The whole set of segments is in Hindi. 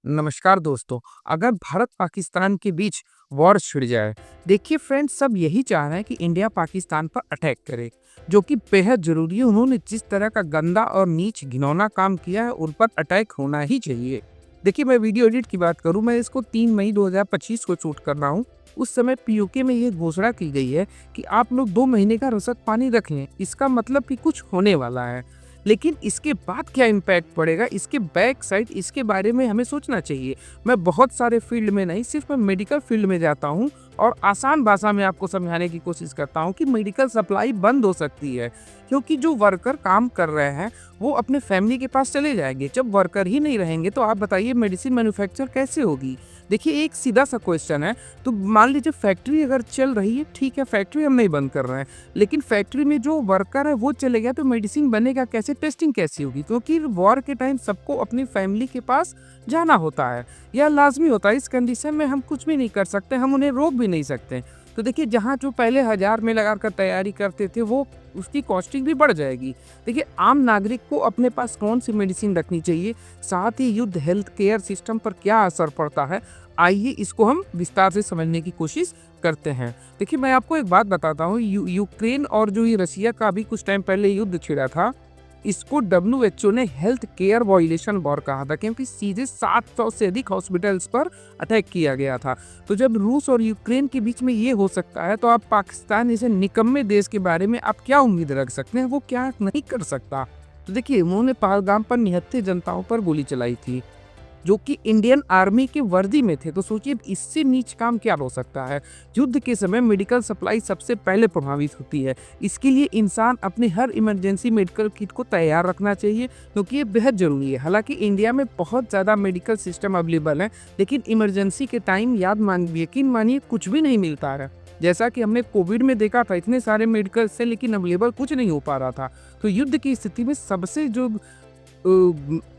नमस्कार दोस्तों। अगर भारत पाकिस्तान के बीच वॉर छिड़ जाए, देखिए फ्रेंड्स, सब यही चाह रहे हैं कि इंडिया पाकिस्तान पर अटैक करे, जो कि बेहद ज़रूरी है। उन्होंने जिस तरह का गंदा और नीच घिनौना काम किया है, उन पर अटैक होना ही चाहिए। देखिए, मैं वीडियो एडिट की बात करूँ, मैं इसको 3 मई 2025 को शूट कर रहा हूँ। उस समय पीओके में ये घोषणा की गई है कि आप लोग 2 महीने का रसद पानी रख लें। इसका मतलब कि कुछ होने वाला है। लेकिन इसके बाद क्या इम्पैक्ट पड़ेगा, इसके बैक साइड, इसके बारे में हमें सोचना चाहिए। मैं बहुत सारे फील्ड में नहीं, सिर्फ मैं मेडिकल फील्ड में जाता हूँ और आसान भाषा में आपको समझाने की कोशिश करता हूँ कि मेडिकल सप्लाई बंद हो सकती है, क्योंकि जो वर्कर काम कर रहे हैं वो अपने फैमिली के पास चले जाएंगे। जब वर्कर ही नहीं रहेंगे तो आप बताइए मेडिसिन मैन्युफैक्चर कैसे होगी। देखिए, एक सीधा सा क्वेश्चन है। तो मान लीजिए फैक्ट्री अगर चल रही है, ठीक है, फैक्ट्री हम नहीं बंद कर रहे हैं, लेकिन फैक्ट्री में जो वर्कर है वो चले गया, तो मेडिसिन बनेगा कैसे, टेस्टिंग कैसी होगी? क्योंकि वॉर के टाइम सबको अपनी फैमिली के पास जाना होता है, या लाजमी होता है। इस कंडीशन में हम कुछ भी नहीं कर सकते, हम उन्हें रोक भी नहीं सकते। तो देखिए, जहाँ जो पहले 1000 में लगाकर तैयारी करते थे, वो उसकी कॉस्टिंग भी बढ़ जाएगी। देखिए, आम नागरिक को अपने पास कौन सी मेडिसिन रखनी चाहिए, साथ ही युद्ध हेल्थ केयर सिस्टम पर क्या असर पड़ता है, आइए इसको हम विस्तार से समझने की कोशिश करते हैं। देखिए, मैं आपको एक बात बताता हूँ। यूक्रेन और जो ये रसिया का अभी कुछ टाइम पहले युद्ध छिड़ा था, इसको डब्ल्यूएचओ ने हेल्थ केयर वायलेशन वॉर कहा था, क्योंकि सीधे 700 से अधिक हॉस्पिटल्स पर अटैक किया गया था। तो जब रूस और यूक्रेन के बीच में ये हो सकता है, तो आप पाकिस्तान जैसे निकम्मे देश के बारे में आप क्या उम्मीद रख सकते हैं? वो क्या नहीं कर सकता। तो देखिए, उन्होंने पहलगाम पर निहत्थे जनताओं पर गोली चलाई थी, जो कि इंडियन आर्मी की वर्दी में थे। तो सोचिए, इससे नीच काम क्या हो सकता है। युद्ध के समय मेडिकल सप्लाई सबसे पहले प्रभावित होती है। इसके लिए इंसान अपने हर इमरजेंसी मेडिकल किट को तैयार रखना चाहिए, क्योंकि ये बेहद ज़रूरी है। हालांकि इंडिया में बहुत ज़्यादा मेडिकल सिस्टम अवेलेबल है, लेकिन इमरजेंसी के टाइम यकीन मानिए कुछ भी नहीं मिलता है। जैसा कि हमने कोविड में देखा था, इतने सारे मेडिकल से, लेकिन अवेलेबल कुछ नहीं हो पा रहा था। तो युद्ध की स्थिति में सबसे जो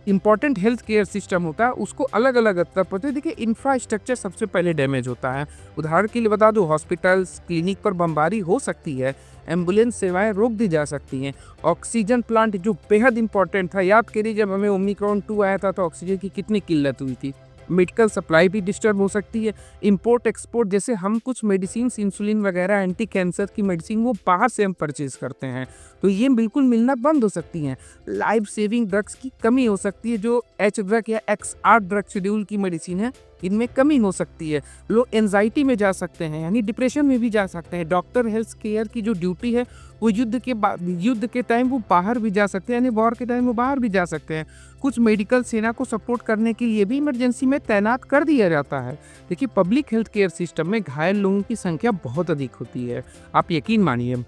इम्पॉर्टेंट हेल्थ केयर सिस्टम होता है, उसको अलग अलग स्तर पर देखिए, इंफ्रास्ट्रक्चर सबसे पहले डैमेज होता है। उदाहरण के लिए बता दो, हॉस्पिटल्स क्लिनिक पर बमबारी हो सकती है, एम्बुलेंस सेवाएं रोक दी जा सकती हैं। ऑक्सीजन प्लांट जो बेहद इंपॉर्टेंट था, याद करिए जब हमें ओमिक्रॉन 2 आया था तो ऑक्सीजन की कितनी किल्लत हुई थी। मेडिकल सप्लाई भी डिस्टर्ब हो सकती है। इंपोर्ट एक्सपोर्ट, जैसे हम कुछ मेडिसिन, इंसुलिन वगैरह, एंटी कैंसर की मेडिसिन, वो बाहर से हम परचेज करते हैं, तो ये बिल्कुल मिलना बंद हो सकती हैं। लाइफ सेविंग ड्रग्स की कमी हो सकती है, जो एच ड्रग या XR ड्रग शेड्यूल की मेडिसिन है, इनमें कमी हो सकती है। लोग एंजाइटी में जा सकते हैं, यानी डिप्रेशन में भी जा सकते हैं। डॉक्टर हेल्थ केयर की जो ड्यूटी है, वो युद्ध के टाइम वो बाहर भी जा सकते हैं, यानी वॉर के टाइम वो बाहर भी जा सकते हैं। कुछ मेडिकल सेना को सपोर्ट करने के लिए भी इमरजेंसी में तैनात कर दिया जाता है। देखिए, पब्लिक हेल्थ केयर सिस्टम में घायल लोगों की संख्या बहुत अधिक होती है, आप यकीन मानिए।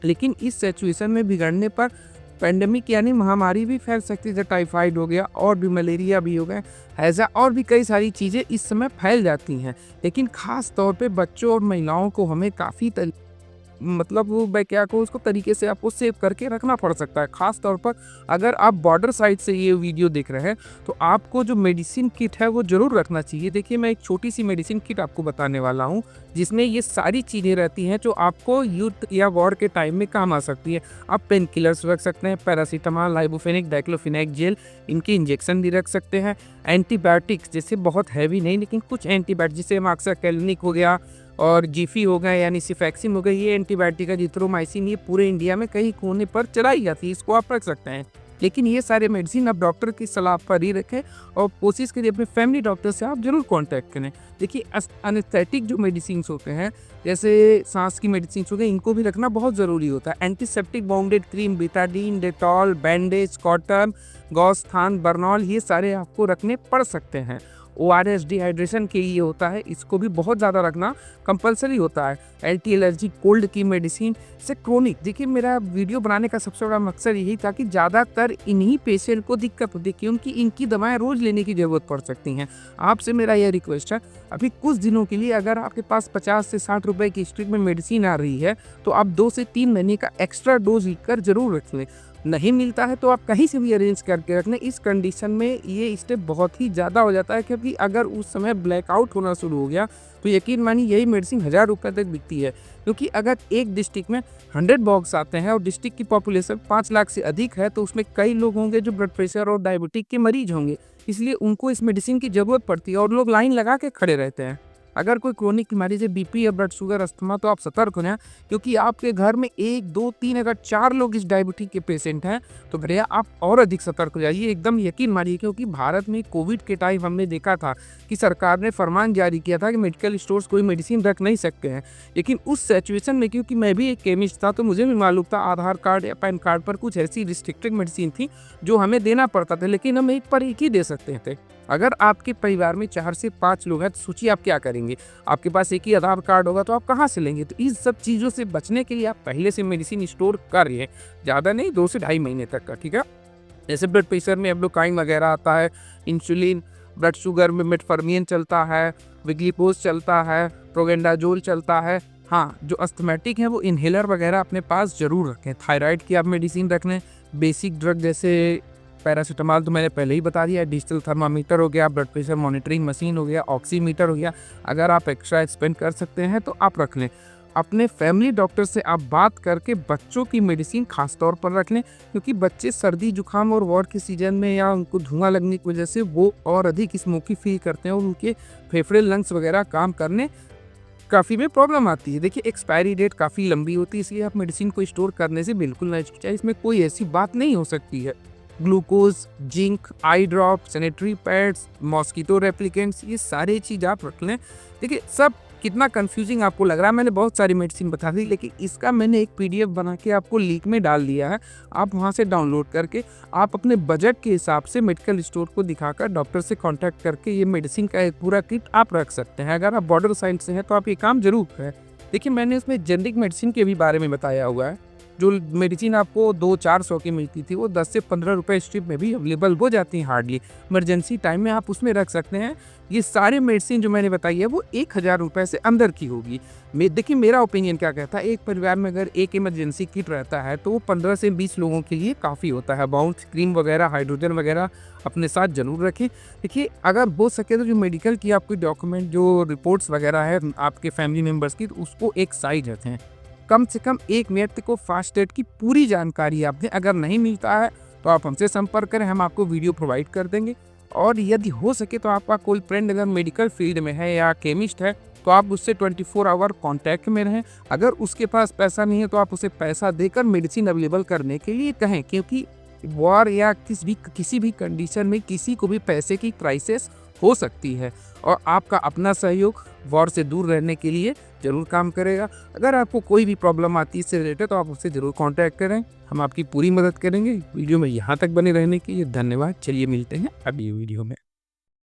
लेकिन इस सिचुएशन में बिगड़ने पर पेंडेमिक यानी महामारी भी फैल सकती है। जैसे टाइफाइड हो गया, और भी मलेरिया भी हो गया, हैजा, और भी कई सारी चीज़ें इस समय फैल जाती हैं। लेकिन ख़ास तौर पे बच्चों और महिलाओं को हमें काफ़ी मतलब मैं क्या कहूँ, उसको तरीके से आपको सेव करके रखना पड़ सकता है। ख़ास तौर पर अगर आप बॉर्डर साइड से ये वीडियो देख रहे हैं, तो आपको जो मेडिसिन किट है वो ज़रूर रखना चाहिए। देखिए, मैं एक छोटी सी मेडिसिन किट आपको बताने वाला हूँ, जिसमें ये सारी चीज़ें रहती हैं जो आपको युद्ध या वॉर के टाइम में काम आ सकती है। आप पेन किलर्स रख सकते हैं, पैरासीटामॉल, लाइबोफेनिक, डाइक्लोफिनेक जेल, इनके इंजेक्शन भी रख सकते हैं। एंटीबायोटिक्स, जैसे बहुत हैवी नहीं, लेकिन कुछ एंटीबायोटिक, जैसे माक्साकेलिनिक हो गया और जीफी हो गया, यानी सिफैक्सिम हो गया, ये एंटीबायोटिक है। जिथ्रोमाइसिन, ये पूरे इंडिया में कई कोने पर चलाई जाती है, इसको आप रख सकते हैं। लेकिन ये सारे मेडिसिन आप डॉक्टर की सलाह पर ही रखें, और कोशिश करिए अपने फैमिली डॉक्टर से आप जरूर कांटेक्ट करें। देखिए, एनेस्थेटिक जो मेडिसिन होते हैं, जैसे सांस की मेडिसिन हो गई, इनको भी रखना बहुत ज़रूरी होता है। Antiseptic bounded cream, Betadine, Dettol, bandage, cotton, गॉस्थान, बर्नॉल, ये सारे आपको रखने पड़ सकते हैं। ORS डिहाइड्रेशन के लिए होता है, इसको भी बहुत ज़्यादा रखना कंपलसरी होता है। एंटी एलर्जी कोल्ड की मेडिसिन से क्रोनिक, देखिए मेरा वीडियो बनाने का सबसे बड़ा मकसद यही था कि ज़्यादातर इन्हीं पेशेंट को दिक्कत होती है, क्योंकि इनकी दवाएं रोज़ लेने की ज़रूरत पड़ सकती हैं। आपसे मेरा यह रिक्वेस्ट है, अभी कुछ दिनों के लिए अगर आपके पास 50 से 60 रुपए की स्ट्रिप में मेडिसिन आ रही है, तो आप 2 से 3 महीने का एक्स्ट्रा डोज लेकर जरूर रख लें। नहीं मिलता है तो आप कहीं से भी अरेंज करके रख लें। इस कंडीशन में ये स्टेप बहुत ही ज़्यादा हो जाता है, क्योंकि अगर उस समय ब्लैकआउट होना शुरू हो गया तो यकीन मानिए यही मेडिसिन 1000 रुपये तक बिकती है। क्योंकि अगर एक डिस्ट्रिक्ट में 100 बॉक्स आते हैं और डिस्ट्रिक्ट की पॉपुलेशन 5 लाख से अधिक है, तो उसमें कई लोग होंगे जो ब्लड प्रेशर और डायबिटिक के मरीज होंगे, इसलिए उनको इस मेडिसिन की ज़रूरत पड़ती है और लोग लाइन लगा के खड़े रहते हैं। अगर कोई क्रोनिक बीमारी जैसे बीपी या ब्लड शुगर, अस्थमा, तो आप सतर्क हो जाएं, क्योंकि आपके घर में 1, 2, 3 अगर 4 लोग इस डायबिटीज के पेशेंट हैं तो भैया आप और अधिक सतर्क हो जाइए, एकदम यकीन मानिए। क्योंकि भारत में कोविड के टाइम हमने देखा था कि सरकार ने फरमान जारी किया था कि मेडिकल स्टोर्स कोई मेडिसिन रख नहीं सकते हैं। लेकिन उस सिचुएशन में, क्योंकि मैं भी एक केमिस्ट था, तो मुझे भी मालूम था आधार कार्ड या पैन कार्ड पर कुछ ऐसी रिस्ट्रिक्टेड मेडिसिन थी जो हमें देना पड़ता था, लेकिन हम एक पर एक ही दे सकते थे। अगर आपके परिवार में 4 से 5 लोग हैं तो सोचिए आप क्या करेंगे। आपके पास एक ही आधार कार्ड होगा तो आप कहाँ से लेंगे। तो इन सब चीज़ों से बचने के लिए आप पहले से मेडिसिन स्टोर करिए, ज़्यादा नहीं, 2 से ढाई महीने तक का, ठीक है। जैसे ब्लड प्रेशर में एब्लोकाइन वगैरह आता है, इंसुलिन, ब्लड शुगर में मेटफॉर्मिन चलता है, विग्लिपोज चलता है, प्रोगेंडाजोल चलता है। हाँ, जो अस्थमैटिक हैं वो इन्हेलर वगैरह अपने पास ज़रूर रखें। थायराइड की आप मेडिसिन रख लें। बेसिक ड्रग जैसे पैरासीटामॉल तो मैंने पहले ही बता दिया है, डिजिटल थर्मामीटर हो गया, ब्लड प्रेशर मॉनिटरिंग मशीन हो गया, ऑक्सीमीटर हो गया। अगर आप एक्स्ट्रा स्पेंड कर सकते हैं तो आप रख लें। अपने फैमिली डॉक्टर से आप बात करके बच्चों की मेडिसिन खास तौर पर रख लें, क्योंकि बच्चे सर्दी जुकाम और वॉर के सीजन में या उनको धुआं लगने की वजह से वो और अधिक स्मोकी फील करते हैं और उनके फेफड़े, लंग्स वगैरह काम करने काफ़ी में प्रॉब्लम आती है। देखिए, एक्सपायरी डेट काफ़ी लंबी होती है, इसलिए आप मेडिसिन को स्टोर करने से बिल्कुल ना हिचकिचाएं। इसमें कोई ऐसी बात नहीं हो सकती है। Glucose, zinc, eye drop, sanitary pads, mosquito repellents, ये सारी चीज़ आप रख लें। देखिए, सब कितना कंफ्यूजिंग आपको लग रहा है, मैंने बहुत सारी मेडिसिन बता दी, लेकिन इसका मैंने एक पीडीएफ बना के आपको लिंक में डाल दिया है। आप वहां से डाउनलोड करके आप अपने बजट के हिसाब से मेडिकल स्टोर को दिखाकर डॉक्टर से कांटेक्ट करके ये मेडिसिन का एक पूरा किट आप रख सकते हैं। अगर आप बॉर्डर साइड से हैं तो आप ये काम जरूर करें। देखिए, मैंने इसमें जेनरिक मेडिसिन के भी बारे में बताया हुआ है। जो मेडिसिन आपको 200-400 की मिलती थी, वो 10 से 15 रुपए स्ट्रिप में भी अवेलेबल हो जाती हैं हार्डली। इमरजेंसी टाइम में आप उसमें रख सकते हैं। ये सारे मेडिसिन जो मैंने बताई है वो 1000 रुपए से अंदर की होगी। देखिए, मेरा ओपिनियन क्या कहता है, एक परिवार में अगर एक इमरजेंसी किट रहता है तो वो 15 से 20 लोगों के लिए काफ़ी होता है। बाउंस, क्रीम वगैरह, हाइड्रोजन वगैरह अपने साथ जरूर रखें। देखिए, अगर हो सके तो जो मेडिकल की आपकी डॉक्यूमेंट, जो रिपोर्ट्स वगैरह है आपके फैमिली मेम्बर्स की, तो उसको एक साइड रखें। कम से कम 1 व्यक्ति को फास्ट एड की पूरी जानकारी आप दें। अगर नहीं मिलता है तो आप हमसे संपर्क करें, हम आपको वीडियो प्रोवाइड कर देंगे। और यदि हो सके तो आपका कोई फ्रेंड अगर मेडिकल फील्ड में है या केमिस्ट है तो आप उससे 24 आवर कांटेक्ट में रहें। अगर उसके पास पैसा नहीं है तो आप उसे पैसा देकर मेडिसिन अवेलेबल करने के लिए कहें, क्योंकि वॉर या किसी भी कंडीशन में किसी को भी पैसे की क्राइसिस हो सकती है और आपका अपना सहयोग वॉर से दूर रहने के लिए ज़रूर काम करेगा। अगर आपको कोई भी प्रॉब्लम आती है इससे रिलेटेड तो आप उससे ज़रूर कांटेक्ट करें, हम आपकी पूरी मदद करेंगे। वीडियो में यहाँ तक बने रहने के लिए धन्यवाद। चलिए मिलते हैं अगली वीडियो में।